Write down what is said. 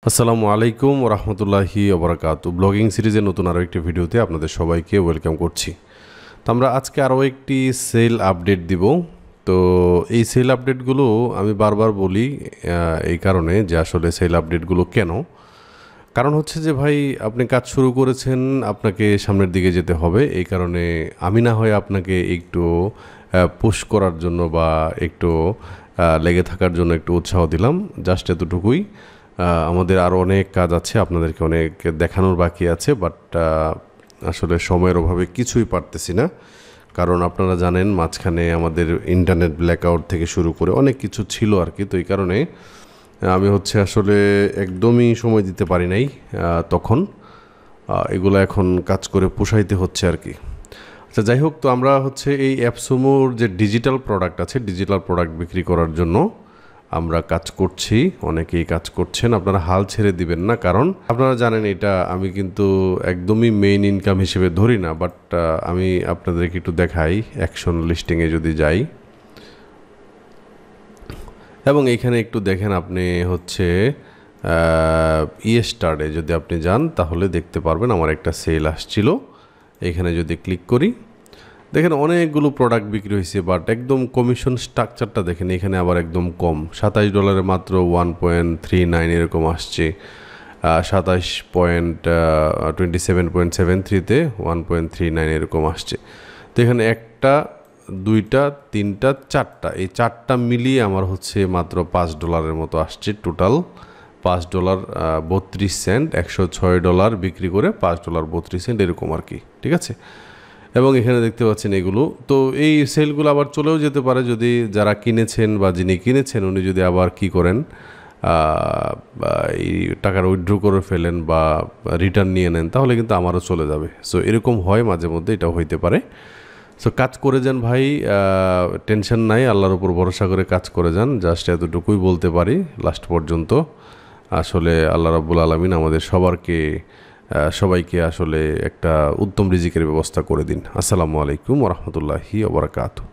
আসসালামু আলাইকুম রহমতুল্লাহি ওবরাকাতু। ব্লগিং সিরিজের নতুন আরও একটি ভিডিওতে আপনাদের সবাইকে ওয়েলকাম করছি। তো আমরা আজকে আরও একটি সেল আপডেট দিব। তো এই সেল আপডেটগুলো আমি বারবার বলি এই কারণে যে আসলে সেল আপডেটগুলো কেন, কারণ হচ্ছে যে ভাই আপনি কাজ শুরু করেছেন, আপনাকে সামনের দিকে যেতে হবে। এই কারণে আমি না হয় আপনাকে একটু পুশ করার জন্য বা একটু লেগে থাকার জন্য একটু উৎসাহ দিলাম, জাস্ট এতটুকুই। আমাদের আরও অনেক কাজ আছে, আপনাদেরকে অনেক দেখানোর বাকি আছে, বাট আসলে সময়ের অভাবে কিছুই পারতেছি না। কারণ আপনারা জানেন মাঝখানে আমাদের ইন্টারনেট ব্ল্যাকআউট থেকে শুরু করে অনেক কিছু ছিল আর কি। তো এই কারণে আমি আসলে একদমই সময় দিতে পারি নাই তখন। এগুলো এখন কাজ করে পোষাইতে হচ্ছে আর কি। আচ্ছা, যাই হোক, তো আমরা এই অ্যাপসমোর যে ডিজিটাল প্রোডাক্ট আছে, ডিজিটাল প্রোডাক্ট বিক্রি করার জন্য আমরা কাজ করছি। অনেকেই কাজ করছেন, আপনারা হাল ছেড়ে দিবেন না, কারণ আপনারা জানেন এটা আমি কিন্তু একদমই মেইন ইনকাম হিসেবে ধরি না। বাট আমি আপনাদেরকে একটু দেখাই, অ্যাকশন লিস্টিংয়ে যদি যাই এবং এইখানে একটু দেখেন, আপনি স্টার্টে যদি আপনি যান তাহলে দেখতে পারবেন আমার একটা সেল আসছিল। এখানে যদি ক্লিক করি, দেখেন অনেকগুলো প্রোডাক্ট বিক্রি হয়েছে, বাট একদম কমিশন স্ট্রাকচারটা দেখেন এখানে আবার একদম কম। $27 মাত্র 1.39 এরকম আসছে। 27.27.73-তে 1.39 এরকম আসছে। তো এখানে একটা, দুইটা, তিনটা, চারটা, এই চারটা মিলিয়ে আমার মাত্র $5 মতো আসছে। টোটাল $5.32, $106 বিক্রি করে $5.32 এরকম আর কি, ঠিক আছে। এবং এখানে দেখতে পাচ্ছেন এগুলো। তো এই সেলগুলো আবার চলেও যেতে পারে, যদি যারা কিনেছেন বা যিনি কিনেছেন উনি যদি আবার কি করেন, এই টাকার উইথড্র করে ফেলেন বা রিটার্ন নিয়ে নেন, তাহলে কিন্তু আমারও চলে যাবে। সো এরকম হয় মাঝে মধ্যে, এটাও হইতে পারে। সো কাজ করে যান ভাই, টেনশন নাই, আল্লাহর উপর ভরসা করে কাজ করে যান। জাস্ট এতটুকুই বলতে পারি লাস্ট পর্যন্ত। আসলে আল্লাহ রাব্বুল আলামিন আমাদের সবাইকে আসলে একটা উত্তম রিজিকের ব্যবস্থা করে দিন। আসসালামু আলাইকুম ওয়া রাহমাতুল্লাহি ওয়া বারাকাতুহু।